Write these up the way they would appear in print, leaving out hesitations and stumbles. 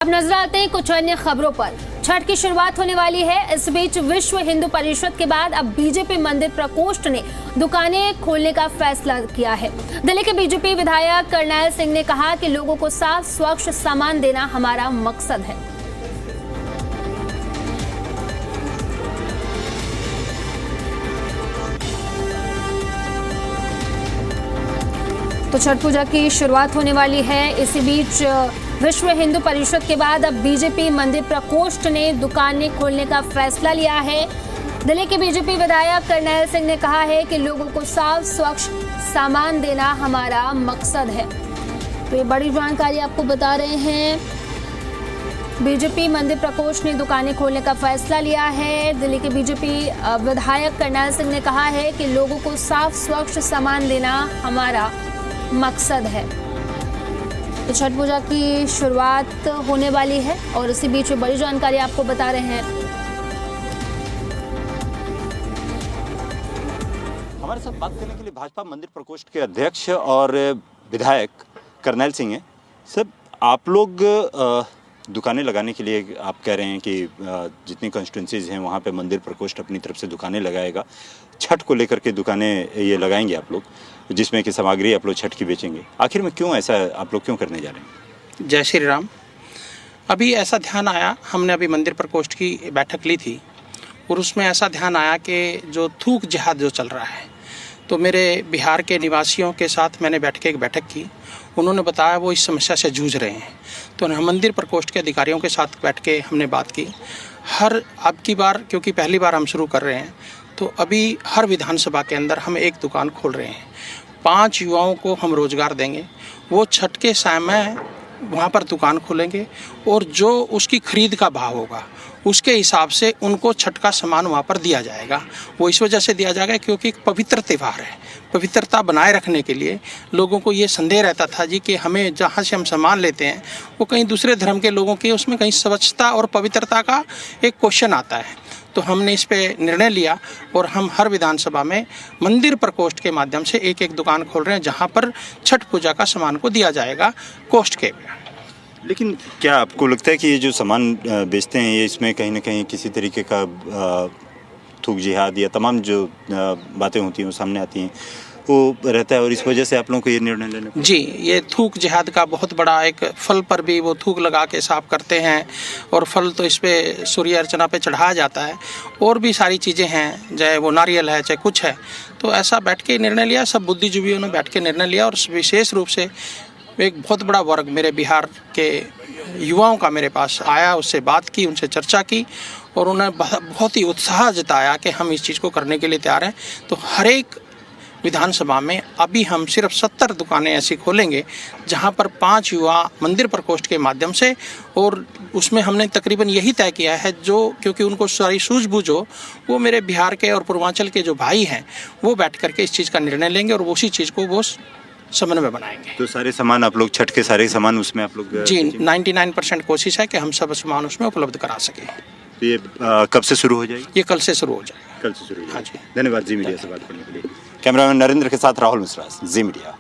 अब नजर आते हैं कुछ अन्य खबरों पर। छठ की शुरुआत होने वाली है। इस बीच विश्व हिंदू परिषद के बाद अब बीजेपी मंदिर प्रकोष्ठ ने दुकानें खोलने का फैसला किया है। दिल्ली के बीजेपी विधायक करनैल सिंह ने कहा कि लोगों को साफ स्वच्छ सामान देना हमारा मकसद है। तो छठ पूजा की शुरुआत होने वाली है। इसी बीच विश्व हिंदू परिषद के बाद अब बीजेपी मंदिर प्रकोष्ठ ने दुकानें खोलने का फैसला लिया है। दिल्ली के बीजेपी विधायक करनैल सिंह ने कहा है कि लोगों को साफ स्वच्छ सामान देना हमारा मकसद है। तो ये बड़ी जानकारी आपको बता रहे हैं। बीजेपी मंदिर प्रकोष्ठ ने दुकानें खोलने का फैसला लिया है। दिल्ली के बीजेपी विधायक करनैल सिंह ने कहा है कि लोगों को साफ स्वच्छ सामान देना हमारा मकसद है। तो छठ पूजा की शुरुआत होने वाली है और इसी बीच बड़ी जानकारी आपको बता रहे हैं। हमारे साथ बात करने के लिए भाजपा मंदिर प्रकोष्ठ के अध्यक्ष और विधायक करनैल सिंह हैं। सर, आप लोग दुकानें लगाने के लिए आप कह रहे हैं कि जितनी कॉन्स्टिट्यूंसीज हैं वहाँ पे मंदिर प्रकोष्ठ अपनी तरफ से दुकानें लगाएगा। छठ को लेकर के दुकानें ये लगाएंगे आप लोग, जिसमें कि सामग्री आप लोग छठ की बेचेंगे। आखिर में क्यों ऐसा आप लोग क्यों करने जा रहे हैं? जय श्री राम। अभी ऐसा ध्यान आया, हमने अभी मंदिर प्रकोष्ठ की बैठक ली थी और उसमें ऐसा ध्यान आया कि जो थूक जिहाद जो चल रहा है, तो मेरे बिहार के निवासियों के साथ मैंने एक बैठक की। उन्होंने बताया वो इस समस्या से जूझ रहे हैं। तो मंदिर प्रकोष्ठ के अधिकारियों के साथ बैठ के हमने बात की। अब की बार, क्योंकि पहली बार हम शुरू कर रहे हैं, तो अभी हर विधानसभा के अंदर हम एक दुकान खोल रहे हैं। 5 युवाओं को हम रोजगार देंगे। वो छठ के समय वहाँ पर दुकान खोलेंगे और जो उसकी खरीद का भाव होगा उसके हिसाब से उनको छठ का सामान वहाँ पर दिया जाएगा। वो इस वजह से दिया जाएगा क्योंकि एक पवित्र त्यौहार है। पवित्रता बनाए रखने के लिए लोगों को ये संदेह रहता था जी कि हमें जहाँ से हम सामान लेते हैं वो कहीं दूसरे धर्म के लोगों के उसमें कहीं स्वच्छता और पवित्रता का एक क्वेश्चन आता है। तो हमने इस पे निर्णय लिया और हम हर विधानसभा में मंदिर प्रकोष्ठ के माध्यम से एक एक दुकान खोल रहे हैं जहाँ पर छठ पूजा का सामान को दिया जाएगा कोष्ठ के। लेकिन क्या आपको लगता है कि ये जो सामान बेचते हैं ये इसमें कहीं ना कहीं किसी तरीके का थूक जिहाद या तमाम जो बातें होती हैं वो सामने आती हैं वो रहता है और इस वजह से आप लोगों को ये निर्णय लेना? जी, ये थूक जिहाद का बहुत बड़ा एक फल पर भी वो थूक लगा के साफ करते हैं और फल तो इस पे सूर्य अर्चना पे चढ़ाया जाता है और भी सारी चीज़ें हैं, चाहे वो नारियल है चाहे कुछ है। तो ऐसा बैठ के निर्णय लिया, सब बुद्धिजीवियों ने बैठ के निर्णय लिया और विशेष रूप से एक बहुत बड़ा वर्ग मेरे बिहार के युवाओं का मेरे पास आया, उससे बात की, उनसे चर्चा की और उन्होंने बहुत ही उत्साह जताया कि हम इस चीज़ को करने के लिए तैयार हैं। तो हर एक विधानसभा में अभी हम सिर्फ 70 दुकानें ऐसी खोलेंगे जहां पर 5 युवा मंदिर प्रकोष्ठ के माध्यम से, और उसमें हमने तकरीबन यही तय किया है जो क्योंकि उनको सारी सूझबूझ हो, वो मेरे बिहार के और पूर्वांचल के जो भाई हैं वो बैठ करके इस चीज़ का निर्णय लेंगे और उसी चीज़ को वो समन्वय बनाएंगे। तो सारे सामान आप लोग छठ के सारे सामान उसमें आप लोग? जी, 99% कोशिश है कि हम सब सामान उसमें उपलब्ध करा सकें। तो ये कब से शुरू हो जाएगी? ये कल से शुरू हो जाएगा। कल से शुरू हो जाएगा। हाँ जी, धन्यवाद जी मीडिया से बात करने के लिए। कैमरामैन नरेंद्र के साथ राहुल मिश्रा, जी मीडिया।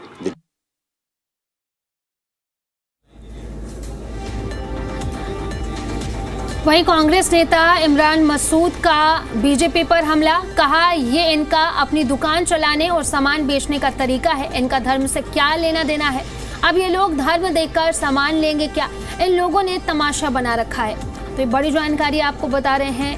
वहीं कांग्रेस नेता इमरान मसूद का बीजेपी पर हमला। कहा ये इनका अपनी दुकान चलाने और सामान बेचने का तरीका है, इनका धर्म से क्या लेना देना है। अब ये लोग धर्म देकर सामान लेंगे क्या? इन लोगों ने तमाशा बना रखा है। तो ये बड़ी जानकारी आपको बता रहे हैं।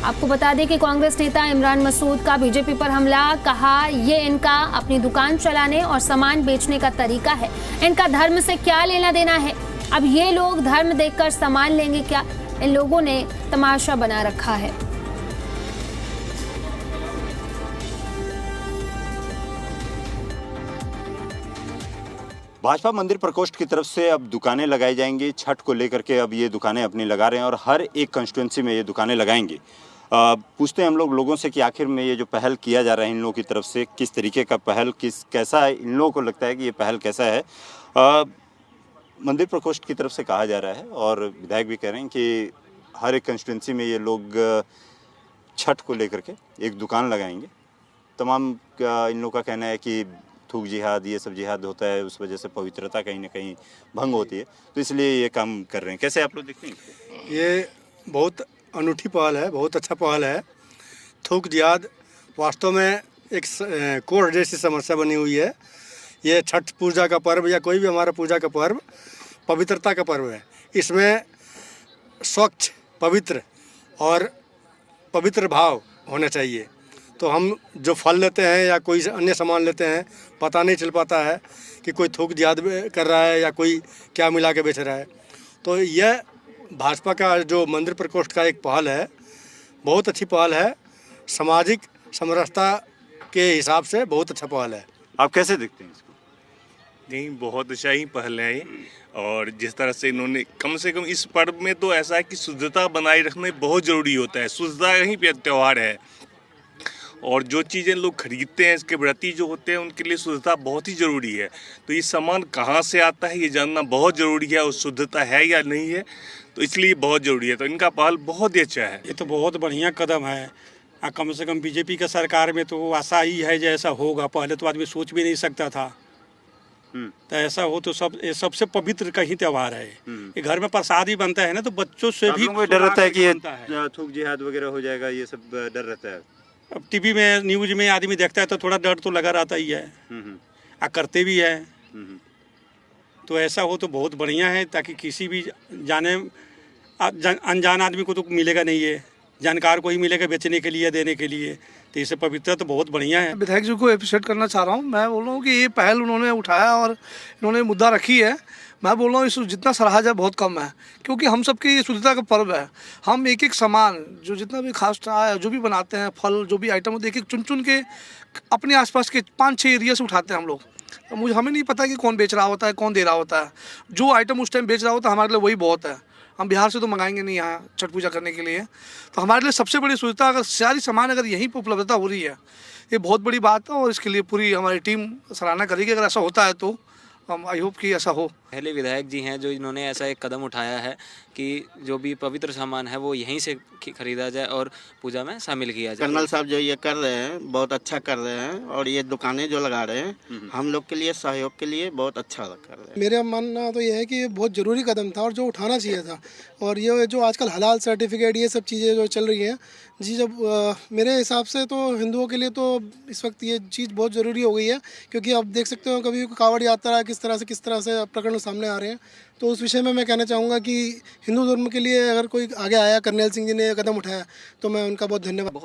आपको बता दें कि कांग्रेस नेता इमरान मसूद का बीजेपी पर हमला। कहा ये इनका अपनी दुकान चलाने और सामान बेचने का तरीका है, इनका धर्म से क्या लेना देना है। अब ये लोग धर्म देखकर सामान लेंगे क्या? इन लोगों ने तमाशा बना रखा है। भाजपा मंदिर प्रकोष्ठ की तरफ से अब दुकानें लगाई जाएंगी छठ को लेकर के। अब ये दुकानें अपनी लगा रहे हैं और हर एक कंस्टिट्यूंसी में ये दुकानें लगाएंगे। पूछते हैं हम लोग लोगों से कि आखिर में ये जो पहल किया जा रहा है इन लोगों की तरफ से, किस तरीके का पहल, कैसा है, इन लोगों को लगता है कि ये पहल कैसा है। मंदिर प्रकोष्ठ की तरफ से कहा जा रहा है और विधायक भी कह रहे हैं कि हर एक कंस्टिट्यूंसी में ये लोग छठ को लेकर के एक दुकान लगाएंगे। तमाम इन लोगों का कहना है कि थूक जिहाद ये सब जिहाद होता है, उस वजह से पवित्रता कहीं ना कहीं भंग होती है, तो इसलिए ये काम कर रहे हैं। कैसे आप लोग देखते हैं इसको? ये बहुत अनूठी पहल है, बहुत अच्छा पहल है। थूक जिहाद वास्तव में एक कोढ़ जैसी समस्या बनी हुई है। ये छठ पूजा का पर्व या कोई भी हमारा पूजा का पर्व पवित्रता का पर्व है। इसमें स्वच्छ, पवित्र और पवित्र भाव होना चाहिए। तो हम जो फल लेते हैं या कोई अन्य सामान लेते हैं, पता नहीं चल पाता है कि कोई थूक जिहाद कर रहा है या कोई क्या मिला के बेच रहा है। तो यह भाजपा का जो मंदिर प्रकोष्ठ का एक पहल है, बहुत अच्छी पहल है। सामाजिक समरसता के हिसाब से बहुत अच्छा पहल है। आप कैसे देखते हैं इसको? नहीं, बहुत अच्छा ही पहल है ये। और जिस तरह से इन्होंने कम से कम इस पर्व में तो ऐसा है कि शुद्धता बनाए रखना बहुत ज़रूरी होता है। शुद्धता ही पे त्यौहार है, और जो चीज़ें लोग खरीदते हैं, इसके व्रती जो होते हैं, उनके लिए शुद्धता बहुत ही ज़रूरी है। तो ये सामान कहाँ से आता है ये जानना बहुत ज़रूरी है, और शुद्धता है या नहीं है, तो इसलिए बहुत ज़रूरी है। तो इनका पहल बहुत ही अच्छा है। ये तो बहुत बढ़िया कदम है। कम से कम बीजेपी का सरकार में तो आशा ही है जैसा होगा। पहले तो आदमी सोच भी नहीं सकता था। तो ऐसा हो तो ये सबसे पवित्र का ही त्यौहार है। ये घर में प्रसाद ही बनता है ना, तो बच्चों से भी डर रहता है कि बनता है। ये थूक जिहाद वगैरह हो जाएगा, ये सब डर रहता है। अब टीवी में न्यूज में आदमी देखता है तो थोड़ा डर तो लगा रहता ही है। करते भी है। तो ऐसा हो तो बहुत बढ़िया है, ताकि किसी भी अनजान आदमी को तो मिलेगा नहीं है, जानकार को ही मिलेगा बेचने के लिए, देने के लिए। तो इससे पवित्रता तो बहुत बढ़िया है। विधायक जी को एप्रिशिएट करना चाह रहा हूँ। मैं बोल रहा हूँ कि ये पहल उन्होंने उठाया और इन्होंने मुद्दा रखी है। मैं बोल रहा हूँ इस जितना सराहा जाए बहुत कम है, क्योंकि हम सबकी ये शुद्धता का पर्व है। हम एक एक सामान जो जितना भी खास जो भी बनाते हैं, फल जो भी आइटम होते हैं, एक एक चुन चुन के अपने आसपास के 5-6 एरिया से उठाते हैं हम लोग। तो हमें नहीं पता कि कौन बेच रहा होता है, कौन दे रहा होता है। जो आइटम उस टाइम बेच रहा होता है हमारे लिए वही बहुत है। हम बिहार से तो मंगाएंगे नहीं यहाँ छठ पूजा करने के लिए। तो हमारे लिए सबसे बड़ी सुविधा, अगर सारी सामान अगर यहीं पर उपलब्धता हो रही है, ये बहुत बड़ी बात है। और इसके लिए पूरी हमारी टीम सराहना करेगी अगर ऐसा होता है तो। हम आई होप कि ऐसा हो। पहले विधायक जी हैं जो इन्होंने ऐसा एक कदम उठाया है कि जो भी पवित्र सामान है वो यहीं से खरीदा जाए और पूजा में शामिल किया जाए। कर्नल साहब जो ये कर रहे हैं बहुत अच्छा कर रहे हैं, और ये दुकानें जो लगा रहे हैं हम लोग के लिए सहयोग के लिए बहुत अच्छा कर रहे हैं। मेरा मानना तो ये है कि ये बहुत ज़रूरी कदम था और जो उठाना चाहिए था। और ये जो आजकल हलाल सर्टिफिकेट ये सब चीज़ें जो चल रही हैं जी, जब मेरे हिसाब से तो हिंदुओं के लिए तो इस वक्त ये चीज़ बहुत ज़रूरी हो गई है। क्योंकि आप देख सकते हो कभी कावड़ यात्रा किस तरह से प्रकरण सामने आ रहे हैं। तो उस विषय में मैं कहना चाहूँगा कि हिंदू धर्म के लिए अगर कोई आगे आया, कर्नल सिंह जी ने कदम उठाया, तो मैं उनका बहुत धन्यवाद।